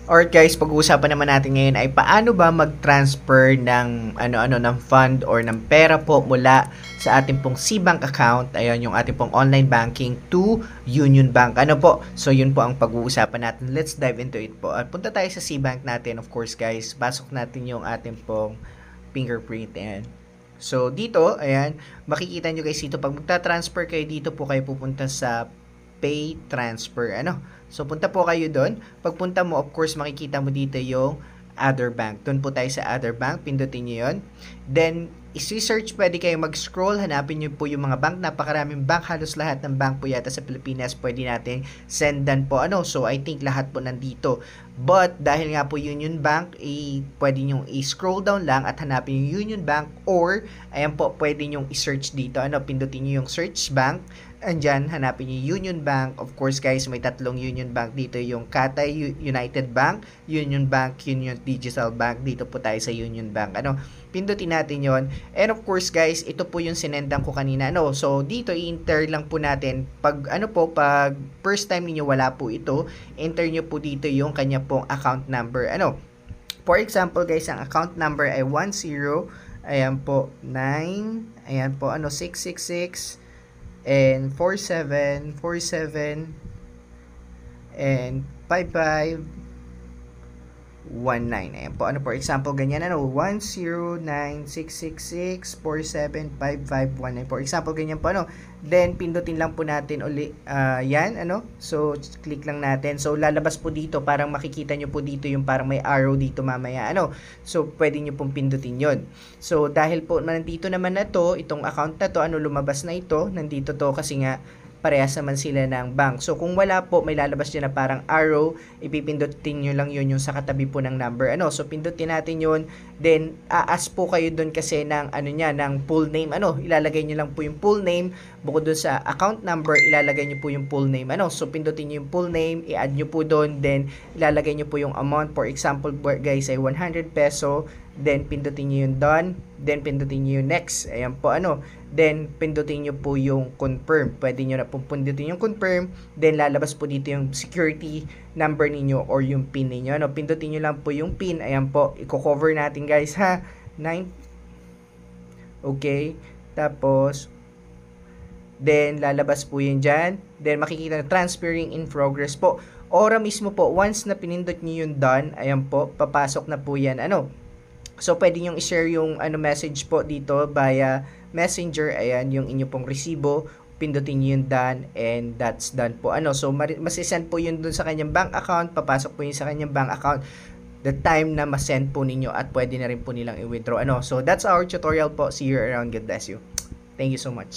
Alright guys, pag-uusapan naman natin ngayon ay paano ba mag-transfer ng ng fund or ng pera po mula sa ating pong C-Bank account, ayan yung ating pong online banking to Union Bank. Ano po? So yun po ang pag-uusapan natin. Let's dive into it po. At punta tayo sa C-Bank natin, of course guys. Pasok natin yung ating pong fingerprint. Ayan. So dito, ayan, makikita nyo guys dito, pag magta-transfer kayo dito po kayo pupunta sa pay transfer. So, punta po kayo doon. Pagpunta mo, of course, makikita mo dito yung other bank. Doon po tayo sa other bank. Pindutin nyo yun. Then, isi-search, pwede kayo mag-scroll. Hanapin nyo po yung mga bank. Napakaraming bank. Halos lahat ng bank po yata sa Pilipinas pwede natin sendan po. So, I think lahat po nandito. But, dahil nga po Union Bank, pwede nyo i-scroll down lang at hanapin yung Union Bank or, ayan po, pwede nyo i-search dito. Pindutin nyo yung search bank. Andyan, hanapin nyo Union Bank. Of course guys, may tatlong Union Bank dito. Yung Cathay United Bank, Union Bank, Union Digital Bank. Dito po tayo sa Union Bank. Pindutin natin yon. And of course guys, ito po yung sinendan ko kanina. So dito i-enter lang po natin. Pag pag first time niyo wala po ito, enter nyo po dito yung kanya pong account number. For example guys, ang account number ay 10, ayan po, 9, ayan po, 666, and 4747 and 5519. Ayan po, for example, ganyan 10966647551. For example, ganyan po Then pindutin lang po natin uli yan So click lang natin. So lalabas po dito, parang makikita nyo po dito yung parang may arrow dito mamaya So pwede nyo pong pindutin yon. So dahil po nandito naman na to, itong account na to, lumabas na ito, nandito to kasi nga parehas naman sila ng bank. So kung wala po, may lalabas dyan na parang arrow, ipipindutin nyo lang yun yung sa katabi po ng number. So pindutin natin yun, then ask po kayo dun kasi ng ng full name. Ilalagay nyo lang po yung full name, bukod dun sa account number, ilalagay nyo po yung full name. So pindutin nyo yung full name, i-add nyo po dun, then ilalagay nyo po yung amount. For example guys ay 100 peso, then pindutin nyo yung done, then pindutin nyo yung next. Ayan po then pindutin nyo po yung confirm. Pwede nyo na po pindutin yung confirm, then lalabas po dito yung security number ninyo or yung pin ninyo. Pindutin nyo lang po yung pin. Ayan po, i-cover natin guys ha. 9. Okay, tapos then lalabas po yun dyan, then makikita na transferring in progress po. Ora mismo po, once na pinindot nyo yung done, ayan po, papasok na po yan So pwede nyo i-share yung message po dito via Messenger. Ayan yung inyo pong resibo, pindutin nyo yung done, and that's done po. So masisend po yun dun sa kanyang bank account, papasok po yun sa kanyang bank account the time na masend po ninyo, at pwede na rin po nilang i-withdraw. So that's our tutorial po. See you around. God bless you. Thank you so much.